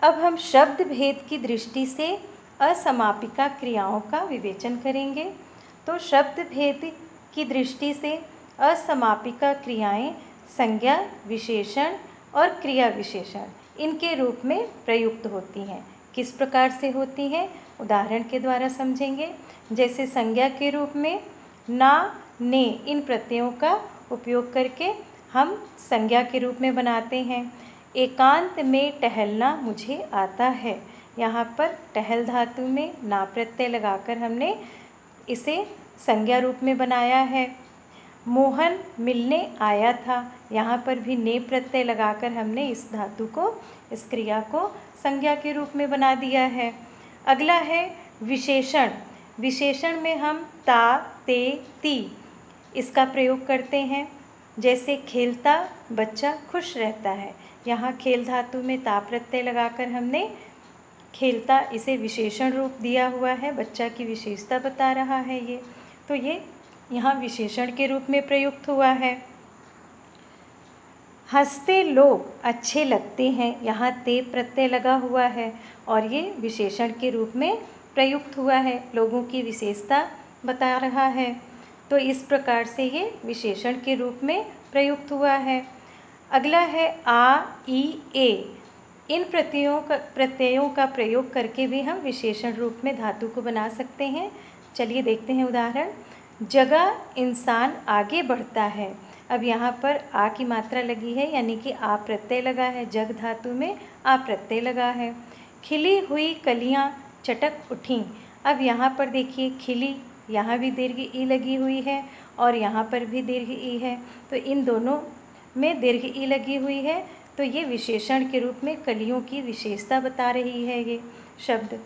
अब हम शब्द भेद की दृष्टि से असमापिका क्रियाओं का विवेचन करेंगे। तो शब्द भेद की दृष्टि से असमापिका क्रियाएं संज्ञा, विशेषण और क्रिया विशेषण इनके रूप में प्रयुक्त होती हैं। किस प्रकार से होती हैं, उदाहरण के द्वारा समझेंगे। जैसे संज्ञा के रूप में ना, ने इन प्रत्ययों का उपयोग करके हम संज्ञा के रूप में बनाते हैं। एकांत में टहलना मुझे आता है, यहाँ पर टहल धातु में ना प्रत्यय लगाकर हमने इसे संज्ञा रूप में बनाया है। मोहन मिलने आया था, यहाँ पर भी ने प्रत्यय लगाकर हमने इस धातु को, इस क्रिया को संज्ञा के रूप में बना दिया है। अगला है विशेषण। विशेषण में हम ता, ते, ती इसका प्रयोग करते हैं। जैसे खेलता बच्चा खुश रहता है, यहाँ खेल धातु में ता प्रत्यय लगाकर हमने खेलता इसे विशेषण रूप दिया हुआ है, बच्चा की विशेषता बता रहा है ये, तो ये यहाँ विशेषण के रूप में प्रयुक्त हुआ है। हंसते लोग अच्छे लगते हैं, यहाँ ते प्रत्यय लगा हुआ है और ये विशेषण के रूप में प्रयुक्त हुआ है, लोगों की विशेषता बता रहा है। तो इस प्रकार से ये विशेषण के रूप में प्रयुक्त हुआ है। अगला है आ, ई, ए। इन प्रत्ययों का प्रयोग करके भी हम विशेषण रूप में धातु को बना सकते हैं। चलिए देखते हैं उदाहरण। जगह इंसान आगे बढ़ता है, अब यहाँ पर आ की मात्रा लगी है, यानी कि आ प्रत्यय लगा है, जग धातु में आ प्रत्यय लगा है। खिली हुई कलियाँ चटक उठीं, अब यहाँ पर देखिए खिली, यहाँ भी दीर्घ ई लगी हुई है और यहाँ पर भी दीर्घ ई है, तो इन दोनों में दीर्घ ई लगी हुई है, तो ये विशेषण के रूप में कलियों की विशेषता बता रही है ये शब्द।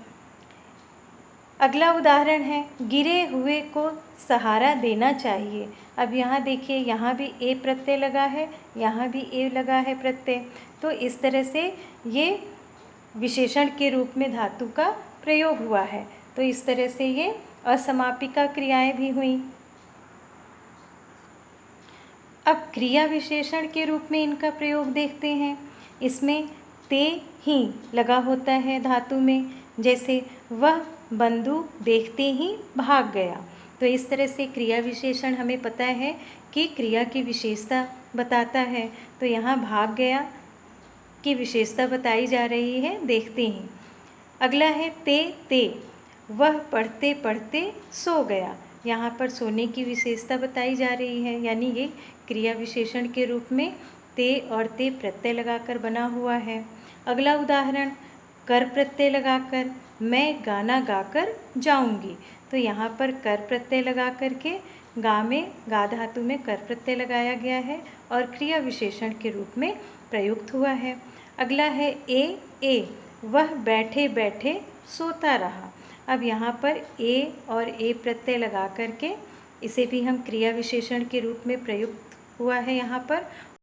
अगला उदाहरण है गिरे हुए को सहारा देना चाहिए, अब यहाँ देखिए यहाँ भी ए प्रत्यय लगा है, यहाँ भी ए लगा है प्रत्यय, तो इस तरह से ये विशेषण के रूप में धातु का प्रयोग हुआ है। तो इस तरह से ये असमापिका क्रियाएं भी हुई। अब क्रिया विशेषण के रूप में इनका प्रयोग देखते हैं। इसमें ते ही लगा होता है धातु में, जैसे वह बंदूक देखते ही भाग गया, तो इस तरह से क्रिया विशेषण हमें पता है कि क्रिया की विशेषता बताता है, तो यहाँ भाग गया की विशेषता बताई जा रही है देखते ही। अगला है ते, वह पढ़ते पढ़ते सो गया, यहाँ पर सोने की विशेषता बताई जा रही है, यानी ये क्रिया विशेषण के रूप में ते और ते प्रत्यय लगाकर बना हुआ है। अगला उदाहरण कर प्रत्यय लगाकर मैं गाना गाकर जाऊंगी, तो यहाँ पर कर प्रत्यय लगा करके गा में गा धातु में कर प्रत्यय लगाया गया है और क्रिया विशेषण के रूप में प्रयुक्त हुआ है। अगला है ए, वह बैठे बैठे सोता रहा, अब यहाँ पर ए और ए प्रत्यय लगा करके इसे भी हम क्रिया विशेषण के रूप में प्रयुक्त हुआ है यहाँ पर।